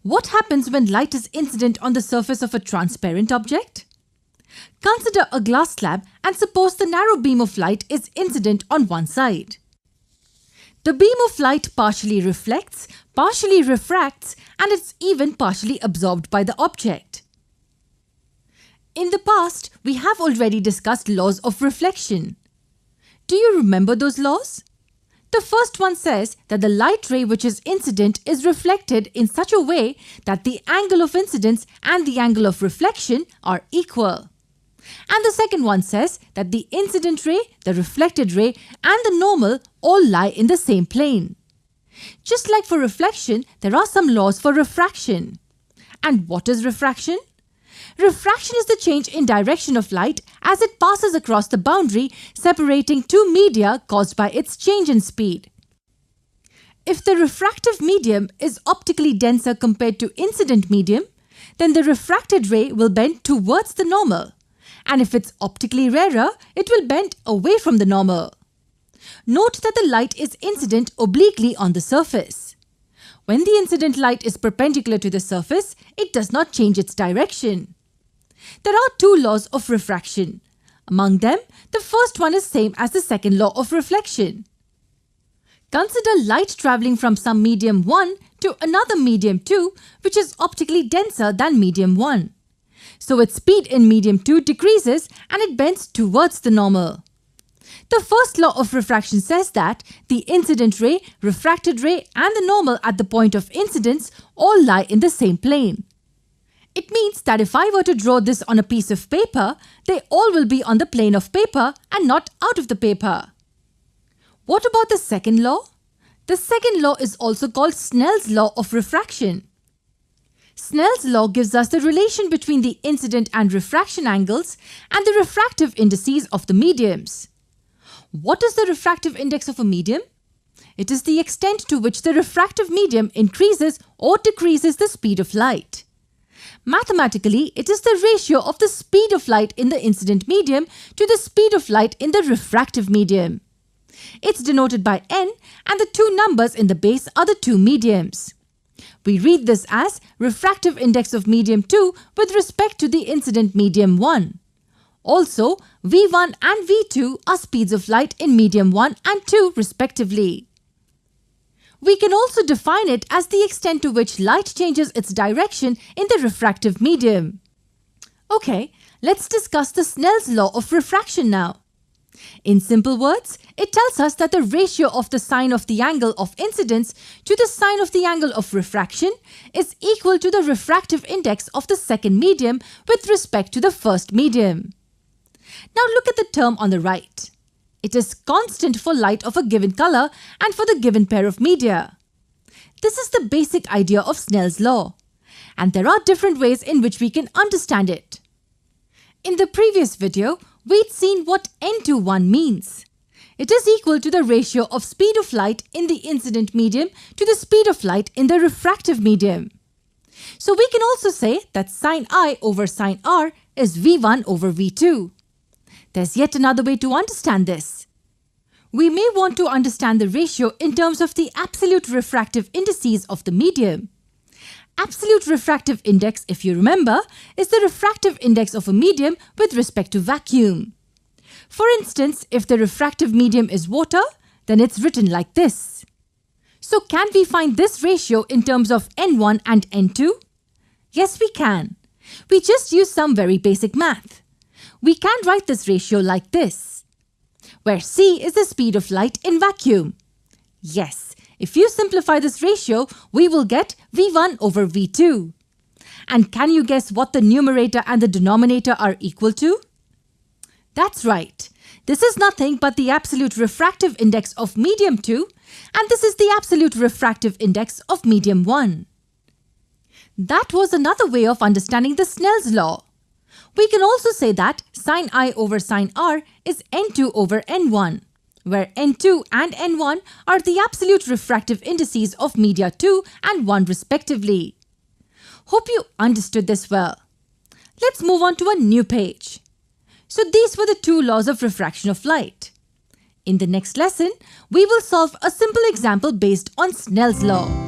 What happens when light is incident on the surface of a transparent object? Consider a glass slab and suppose the narrow beam of light is incident on one side. The beam of light partially reflects, partially refracts, and it's even partially absorbed by the object. In the past, we have already discussed laws of reflection. Do you remember those laws? The first one says that the light ray which is incident is reflected in such a way that the angle of incidence and the angle of reflection are equal. And the second one says that the incident ray, the reflected ray, and the normal all lie in the same plane. Just like for reflection, there are some laws for refraction. And what is refraction? Refraction is the change in direction of light as it passes across the boundary separating two media caused by its change in speed. If the refractive medium is optically denser compared to incident medium, then the refracted ray will bend towards the normal. And if it's optically rarer, it will bend away from the normal. Note that the light is incident obliquely on the surface. When the incident light is perpendicular to the surface, it does not change its direction. There are two laws of refraction. Among them, the first one is same as the second law of reflection. Consider light travelling from some medium 1 to another medium 2, which is optically denser than medium 1. So its speed in medium 2 decreases and it bends towards the normal. The first law of refraction says that the incident ray, refracted ray, and the normal at the point of incidence all lie in the same plane. It means that if I were to draw this on a piece of paper, they all will be on the plane of paper and not out of the paper. What about the second law? The second law is also called Snell's law of refraction. Snell's law gives us the relation between the incident and refraction angles and the refractive indices of the mediums. What is the refractive index of a medium? It is the extent to which the refractive medium increases or decreases the speed of light. Mathematically, it is the ratio of the speed of light in the incident medium to the speed of light in the refractive medium. It's denoted by n, and the two numbers in the base are the two mediums. We read this as refractive index of medium 2 with respect to the incident medium 1. Also, V1 and V2 are speeds of light in medium 1 and 2 respectively. We can also define it as the extent to which light changes its direction in the refractive medium. Okay, let's discuss the Snell's law of refraction now. In simple words, it tells us that the ratio of the sine of the angle of incidence to the sine of the angle of refraction is equal to the refractive index of the second medium with respect to the first medium. Now look at the term on the right. It is constant for light of a given color and for the given pair of media. This is the basic idea of Snell's law, and there are different ways in which we can understand it. In the previous video, we'd seen what n21 means. It is equal to the ratio of speed of light in the incident medium to the speed of light in the refractive medium. So we can also say that sin I over sin R is V1 over V2. There's yet another way to understand this. We may want to understand the ratio in terms of the absolute refractive indices of the medium. Absolute refractive index, if you remember, is the refractive index of a medium with respect to vacuum. For instance, if the refractive medium is water, then it's written like this. So can we find this ratio in terms of N1 and N2? Yes, we can. We just use some very basic math. We can write this ratio like this, where C is the speed of light in vacuum. Yes, if you simplify this ratio, we will get V1 over V2. And can you guess what the numerator and the denominator are equal to? That's right. This is nothing but the absolute refractive index of medium 2, and this is the absolute refractive index of medium 1. That was another way of understanding the Snell's law. We can also say that sin I over sin R is N2 over N1, where N2 and N1 are the absolute refractive indices of media 2 and 1 respectively. Hope you understood this well. Let's move on to a new page. So these were the two laws of refraction of light. In the next lesson, we will solve a simple example based on Snell's law.